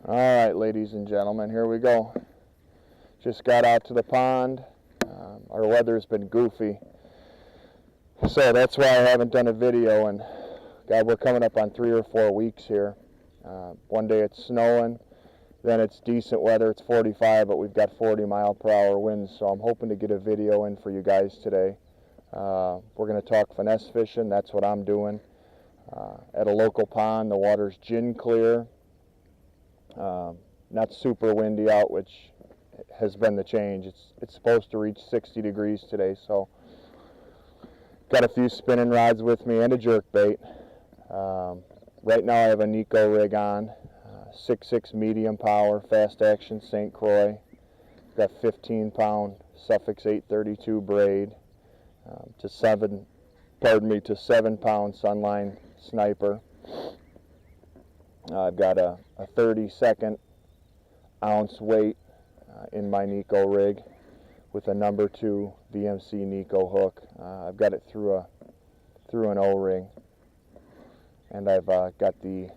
All right, ladies and gentlemen, here we go. Just got out to the pond. Our weather's been goofy, so that's why I haven't done a video. And God, we're coming up on 3 or 4 weeks here. One day it's snowing, then it's decent weather, it's 45, but we've got 40-mile-per-hour winds, so I'm hoping to get a video in for you guys today. We're going to talk finesse fishing. That's what I'm doing. At a local pond, the water's gin clear. Not super windy out, which has been the change. It's supposed to reach 60 degrees today, so got a few spinning rods with me and a jerk bait. Right now I have a Neko rig on, 6.6 medium power, fast action St. Croix. Got 15-pound Suffix 832 braid to 7-pound Sunline Sniper. I've got a 32nd ounce weight in my Neko rig with a number 2 VMC Neko hook. I've got it through an O-ring, and I've got the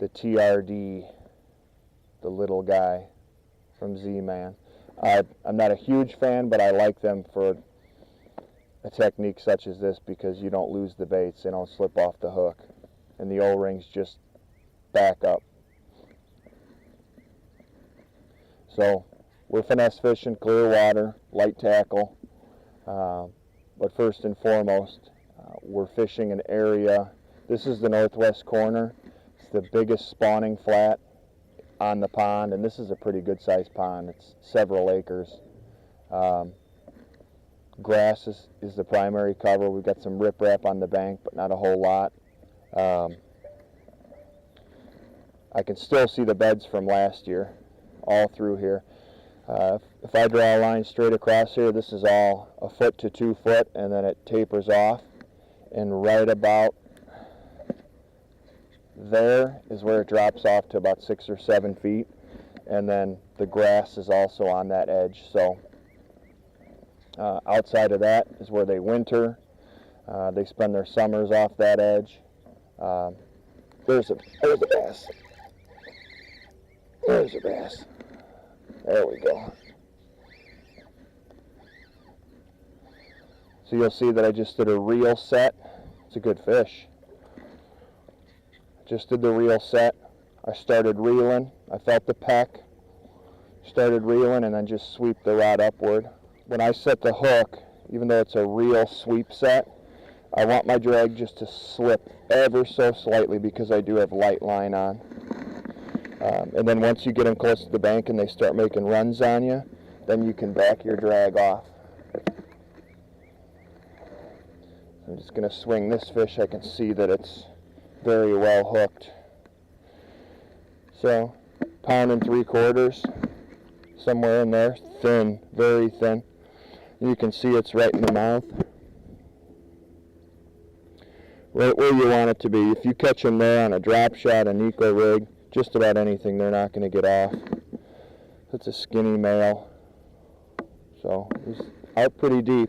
TRD, the little guy from Z-Man. I'm not a huge fan, but I like them for a technique such as this because you don't lose the baits, they don't slip off the hook, and the O-rings just back up. So we're finesse fishing, clear water, light tackle, but first and foremost, we're fishing an area. This is the northwest corner. It's the biggest spawning flat on the pond, and this is a pretty good sized pond. It's several acres. Grass is the primary cover. We've got some riprap on the bank, but not a whole lot. I can still see the beds from last year all through here. If I draw a line straight across here, this is all 1 foot to 2 foot, and then it tapers off, and right about there is where it drops off to about 6 or 7 feet, and then the grass is also on that edge. So outside of that is where they winter. They spend their summers off that edge. There's a bass. There's a bass. There we go. So you'll see that I just did a reel set. It's a good fish. Just did the reel set. I started reeling. I felt the peck. Started reeling and then just sweep the rod upward. When I set the hook, even though it's a reel sweep set, I want my drag just to slip ever so slightly because I do have light line on. And then once you get them close to the bank and they start making runs on you, then you can back your drag off. I'm just going to swing this fish. I can see that it's very well hooked. So, 1 3/4, somewhere in there, thin, very thin. You can see it's right in the mouth. Right where you want it to be. If you catch them there on a drop shot, a Neko rig, just about anything, they're not going to get off. It's a skinny male. So he's out pretty deep,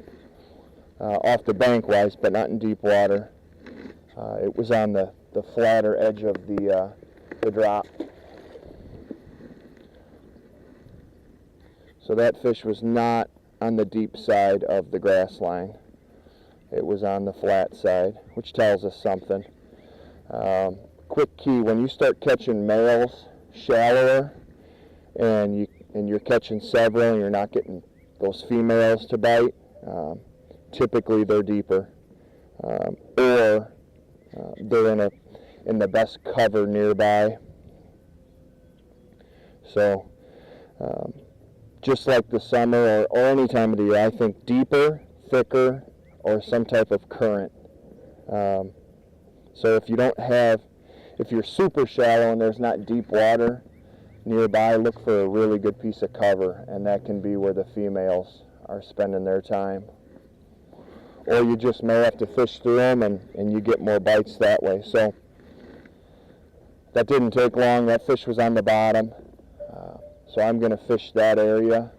off the bank wise, but not in deep water. It was on the flatter edge of the drop. So that fish was not on the deep side of the grass line. It was on the flat side, which tells us something. Quick key, when you start catching males shallower and you're catching several and you're not getting those females to bite, typically they're deeper, or they're in the best cover nearby. So just like the summer or any time of the year, I think deeper, thicker, or some type of current. So if you're super shallow and there's not deep water nearby, look for a really good piece of cover, and that can be where the females are spending their time. Or you just may have to fish through them and you get more bites that way. So that didn't take long. That fish was on the bottom. So I'm going to fish that area.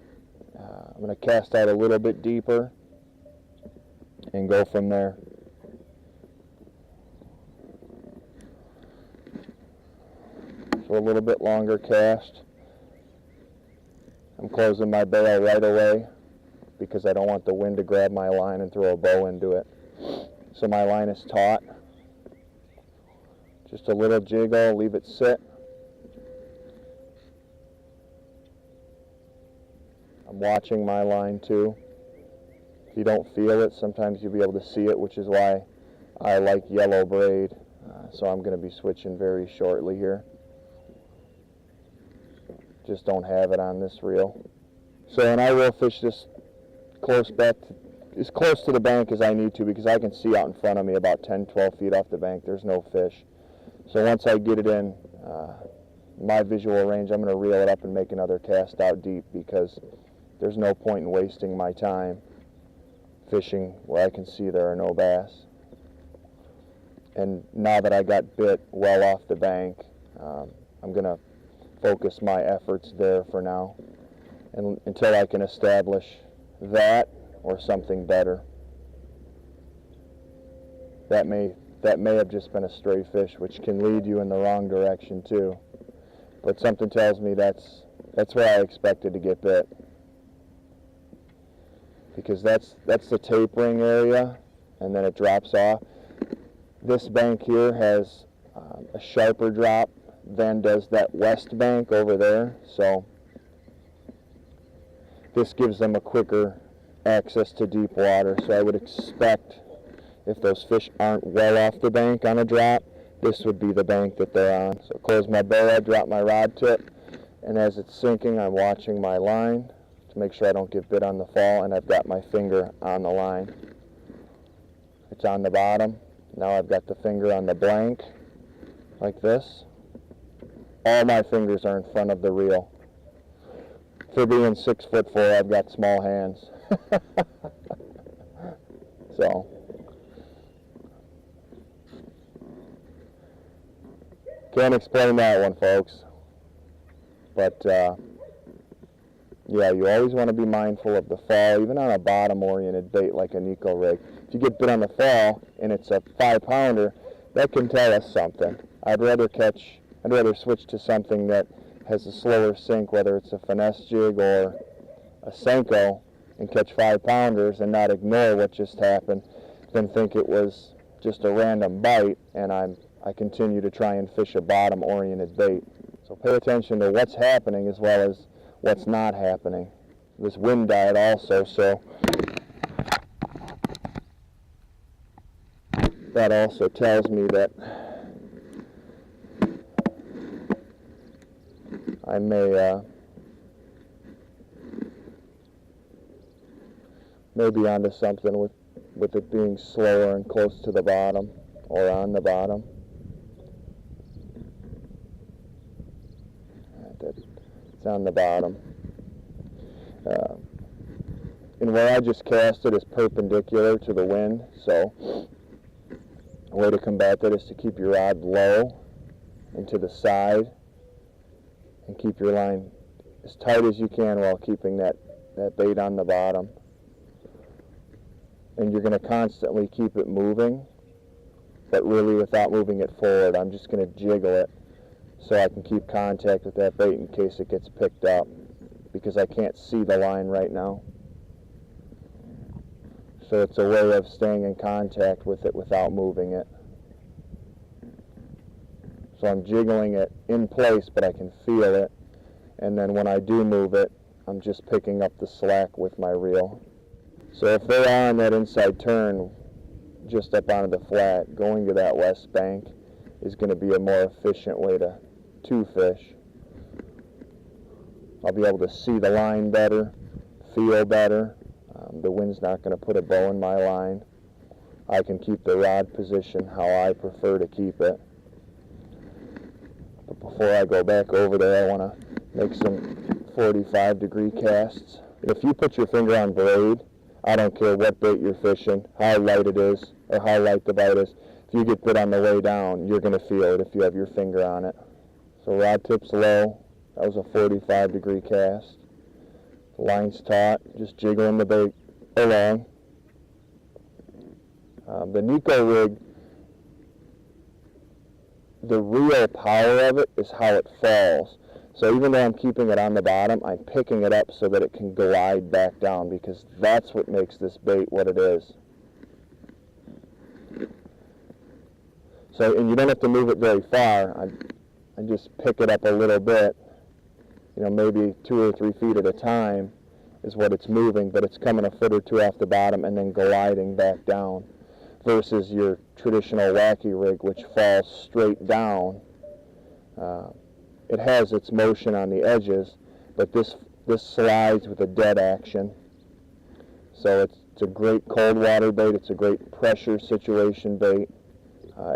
I'm going to cast out a little bit deeper and go from there. for a little bit longer cast. I'm closing my bail right away because I don't want the wind to grab my line and throw a bow into it. So my line is taut. Just a little jiggle, leave it sit. I'm watching my line too. If you don't feel it, sometimes you'll be able to see it, which is why I like yellow braid. So I'm going to be switching very shortly here. Just don't have it on this reel. So, and I will fish this close back, as close to the bank as I need to, because I can see out in front of me about 10-12 feet off the bank. There's no fish. So once I get it in my visual range, I'm going to reel it up and make another cast out deep, because there's no point in wasting my time fishing where I can see there are no bass. And now that I got bit well off the bank, I'm going to focus my efforts there for now, and until I can establish that or something better. That may have just been a stray fish, which can lead you in the wrong direction too. But something tells me that's where I expected to get bit, because that's the tapering area, and then it drops off. This bank here has a sharper drop than does that west bank over there, so this gives them a quicker access to deep water. So I would expect, if those fish aren't well off the bank on a drop, this would be the bank that they're on. So close my bow, drop my rod tip, and as it's sinking, I'm watching my line to make sure I don't get bit on the fall, and I've got my finger on the line. It's on the bottom. Now I've got the finger on the blank, like this. All my fingers are in front of the reel. For being 6'4", I've got small hands. So, can't explain that one, folks. But, yeah, you always want to be mindful of the fall, even on a bottom-oriented bait like a Neko rig. If you get bit on the fall and it's a 5-pounder, that can tell us something. I'd rather switch to something that has a slower sink, whether it's a finesse jig or a Senko, and catch 5-pounders and not ignore what just happened, than think it was just a random bite and I continue to try and fish a bottom-oriented bait. So pay attention to what's happening as well as what's not happening. This wind died also, so that also tells me that I may be onto something with it being slower and close to the bottom or on the bottom. It's on the bottom. And where I just cast it is perpendicular to the wind, so a way to combat that is to keep your rod low and to the side, and keep your line as tight as you can while keeping that bait on the bottom. And you're going to constantly keep it moving, but really without moving it forward. I'm just going to jiggle it so I can keep contact with that bait in case it gets picked up, because I can't see the line right now. So it's a way of staying in contact with it without moving it. So I'm jiggling it in place, but I can feel it. And then when I do move it, I'm just picking up the slack with my reel. So if they are on that inside turn, just up onto the flat, going to that west bank is going to be a more efficient way to fish. I'll be able to see the line better, feel better. The wind's not going to put a bow in my line. I can keep the rod position how I prefer to keep it. But before I go back over there, I want to make some 45-degree casts. If you put your finger on braid, I don't care what bait you're fishing, how light it is, or how light the bite is. If you get bit on the way down, you're going to feel it if you have your finger on it. So rod tip's low. That was a 45-degree cast. The line's taut, just jiggling the bait along. The Neko rig the real power of it is how it falls. So even though I'm keeping it on the bottom, I'm picking it up so that it can glide back down, because that's what makes this bait what it is. So, and you don't have to move it very far. I just pick it up a little bit, you know, maybe 2 or 3 feet at a time is what it's moving, but it's coming a foot or two off the bottom and then gliding back down, versus your traditional wacky rig, which falls straight down. It has its motion on the edges, but this slides with a dead action. So it's a great cold water bait. It's a great pressure situation bait.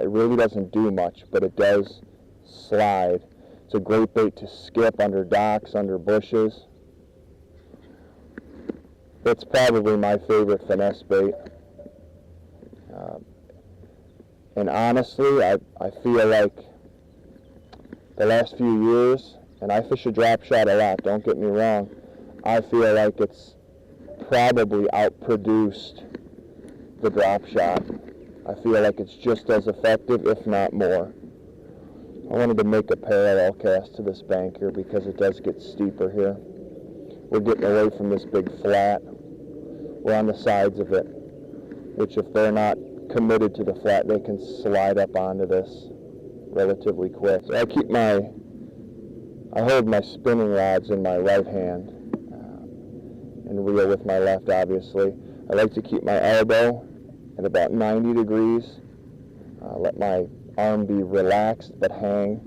It really doesn't do much, but it does slide. It's a great bait to skip under docks, under bushes. It's probably my favorite finesse bait. And honestly, I feel like the last few years, and I fish a drop shot a lot, don't get me wrong, I feel like it's probably outproduced the drop shot. I feel like it's just as effective, if not more. I wanted to make a parallel cast to this bank here because it does get steeper here. We're getting away from this big flat. We're on the sides of it, which if they're not committed to the flat, they can slide up onto this relatively quick. So I hold my spinning rods in my right hand and reel with my left, obviously. I like to keep my elbow at about 90 degrees. Let my arm be relaxed but hang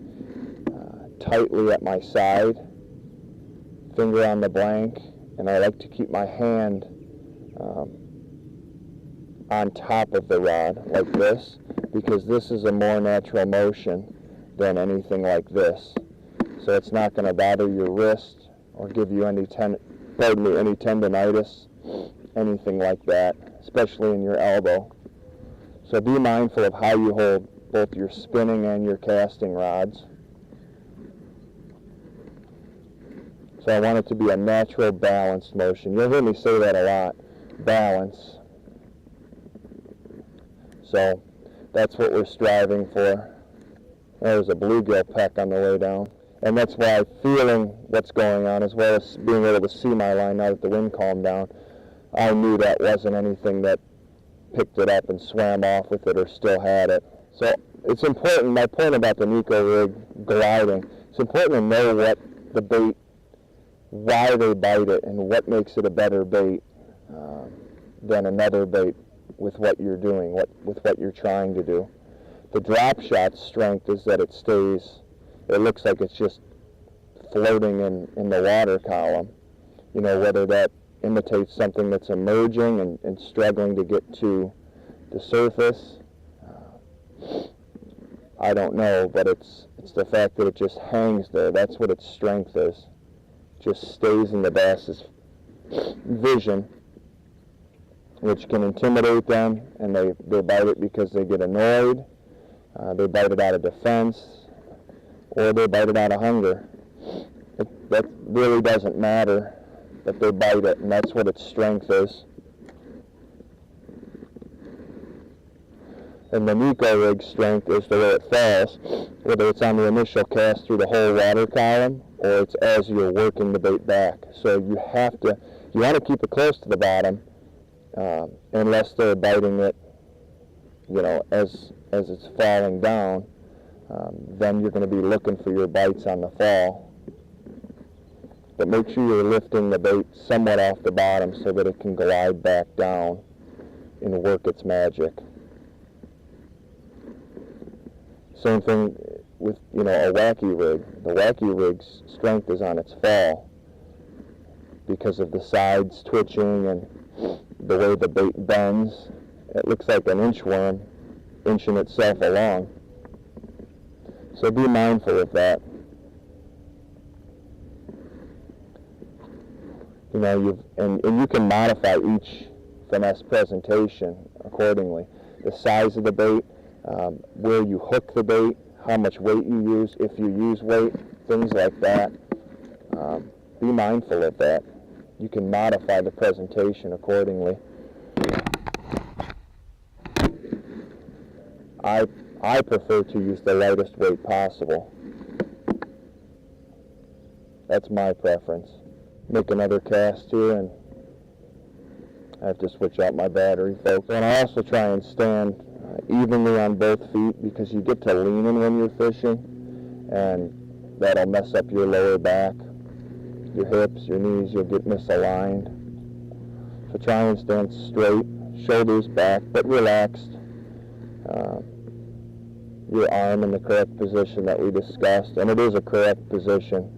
tightly at my side, finger on the blank, and I like to keep my hand on top of the rod like this, because this is a more natural motion than anything like this. So it's not going to bother your wrist or give you any tendonitis, anything like that, especially in your elbow. So be mindful of how you hold both your spinning and your casting rods. So I want it to be a natural, balanced motion. You'll hear me say that a lot, balance. So that's what we're striving for. There's a bluegill peck on the way down. And that's why feeling what's going on, as well as being able to see my line now that the wind calmed down, I knew that wasn't anything that picked it up and swam off with it or still had it. So it's important, my point about the Neko rig gliding, it's important to know what the bait, why they bite it, and what makes it a better bait than another bait with what you're doing, with what you're trying to do. The drop shot's strength is that it looks like it's just floating in the water column. You know, whether that imitates something that's emerging and struggling to get to the surface, I don't know, but it's the fact that it just hangs there. That's what its strength is. Just stays in the bass's vision, which can intimidate them, and they bite it because they get annoyed, they bite it out of defense, or they bite it out of hunger. That really doesn't matter, but they bite it, and that's what its strength is. And the Neko rig's strength is the way it falls, whether it's on the initial cast through the whole water column, or it's as you're working the bait back. So you want to keep it close to the bottom, unless they're biting it, you know, as it's falling down. Then you're going to be looking for your bites on the fall. But make sure you're lifting the bait somewhat off the bottom so that it can glide back down and work its magic. Same thing with, you know, a wacky rig. The wacky rig's strength is on its fall because of the sides twitching and the way the bait bends. It looks like an inchworm inching itself along. So be mindful of that. You know, and you can modify each finesse presentation accordingly. The size of the bait, where you hook the bait, how much weight you use, if you use weight, things like that. Be mindful of that. You can modify the presentation accordingly. I I prefer to use the lightest weight possible. That's my preference. Make another cast here, and I have to switch out my battery, folks. And I also try and stand evenly on both feet, because you get to leaning when you're fishing, and that'll mess up your lower back, your hips, your knees. You'll get misaligned. So try and stand straight, shoulders back, but relaxed. Your arm in the correct position that we discussed, and it is a correct position.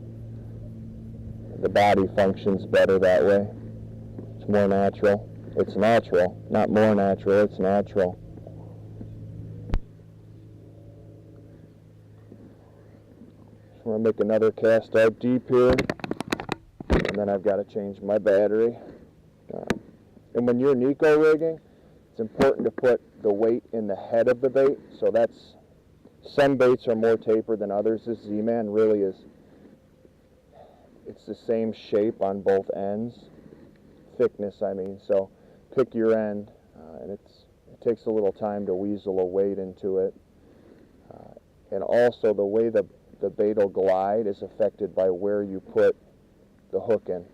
The body functions better that way. It's more natural. It's natural, not more natural, it's natural. So I'm going to make another cast out deep here, and then I've got to change my battery. And when you're Neko rigging, it's important to put the weight in the head of the bait. So that's, some baits are more tapered than others. This Z-Man really is, it's the same shape on both ends. Thickness, I mean. So pick your end, and it takes a little time to weasel a weight into it. And also the way the bait will glide is affected by where you put the hook in.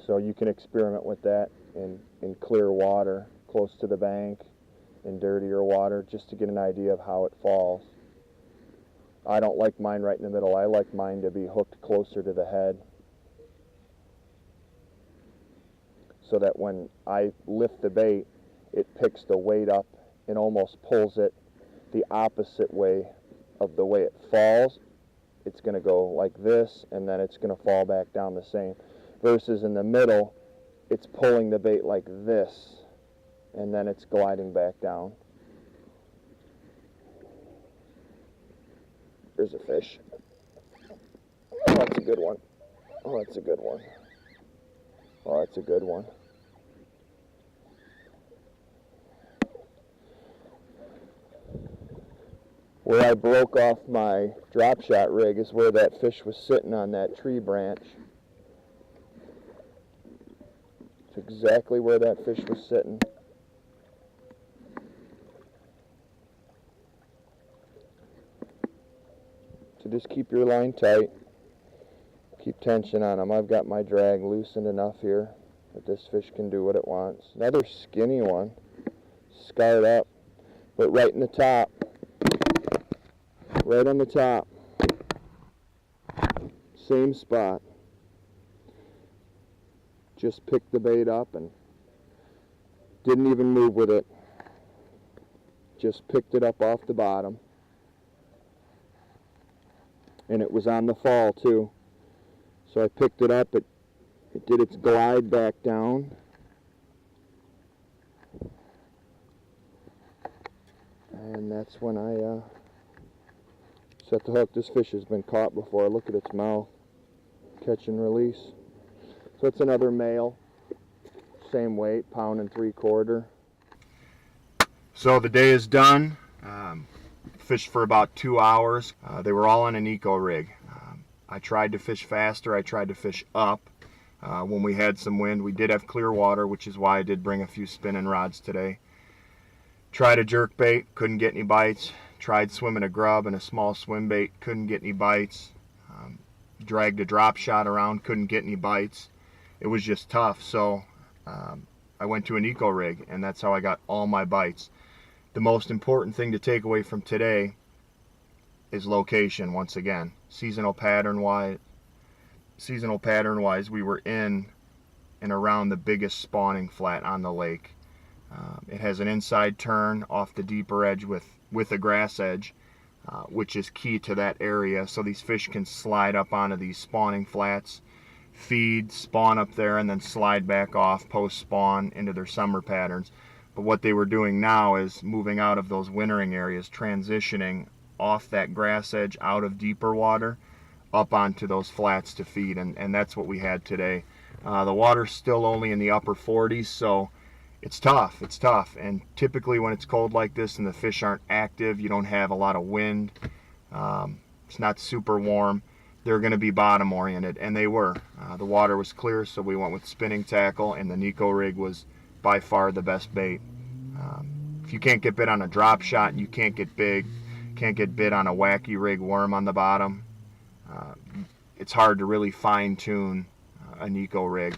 So you can experiment with that in clear water, close to the bank, in dirtier water, just to get an idea of how it falls. I don't like mine right in the middle. I like mine to be hooked closer to the head, so that when I lift the bait, it picks the weight up and almost pulls it the opposite way of the way it falls. It's going to go like this, and then it's going to fall back down the same. Versus in the middle, it's pulling the bait like this, and then it's gliding back down. There's a fish. Oh, that's a good one. Oh, that's a good one. Oh, that's a good one. Where I broke off my drop shot rig is where that fish was sitting on that tree branch. It's exactly where that fish was sitting. So just keep your line tight. Keep tension on them. I've got my drag loosened enough here that this fish can do what it wants. Another skinny one, scarred up, but right in the top. Right on the top. Same spot. Just picked the bait up and didn't even move with it. Just picked it up off the bottom. And it was on the fall too. So I picked it up, it did its glide back down. And that's when I set the hook. This fish has been caught before. Look at its mouth. Catch and release. So it's another male. Same weight, 1 3/4 pounds. So the day is done. Fished for about 2 hours. They were all on a Neko rig. I tried to fish faster. I tried to fish up. When we had some wind, we did have clear water, which is why I did bring a few spinning rods today. Tried a jerk bait, couldn't get any bites. Tried swimming a grub and a small swim bait, couldn't get any bites. Dragged a drop shot around, couldn't get any bites. It was just tough, so I went to a Neko rig, and that's how I got all my bites. The most important thing to take away from today is location. Once again, seasonal pattern wise, we were in and around the biggest spawning flat on the lake. It has an inside turn off the deeper edge with a grass edge, which is key to that area, so these fish can slide up onto these spawning flats, feed, spawn up there, and then slide back off post spawn into their summer patterns. But what they were doing now is moving out of those wintering areas, transitioning off that grass edge out of deeper water up onto those flats to feed, and that's what we had today. The water's still only in the upper 40s, so it's tough, and typically when it's cold like this and the fish aren't active, you don't have a lot of wind, it's not super warm, they're going to be bottom oriented, and they were. The water was clear, so we went with spinning tackle, and the Neko rig was by far the best bait. if you can't get bit on a drop shot and you can't get bit on a wacky rig worm on the bottom, it's hard to really fine tune a Neko rig.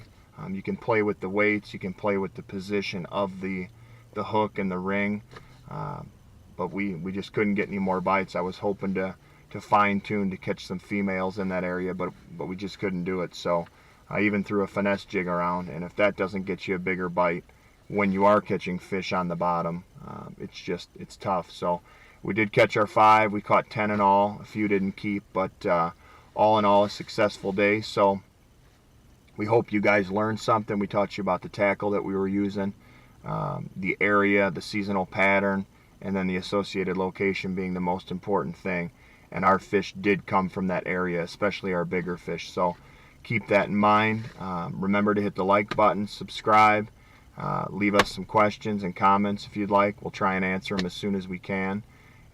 You can play with the weights, you can play with the position of the hook and the ring, but we just couldn't get any more bites. I was hoping to fine tune to catch some females in that area, but we just couldn't do it. So I even threw a finesse jig around, and if that doesn't get you a bigger bite when you are catching fish on the bottom, it's tough. So we did catch our 5. We caught 10 in all. A few didn't keep, but all in all, a successful day. So we hope you guys learned something. We taught you about the tackle that we were using, the area, the seasonal pattern, and then the associated location being the most important thing. And our fish did come from that area, especially our bigger fish. So keep that in mind. Remember to hit the like button, subscribe, leave us some questions and comments if you'd like. We'll try and answer them as soon as we can.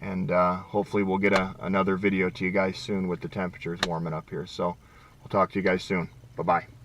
And hopefully we'll get another video to you guys soon with the temperatures warming up here. So we'll talk to you guys soon. Bye-bye.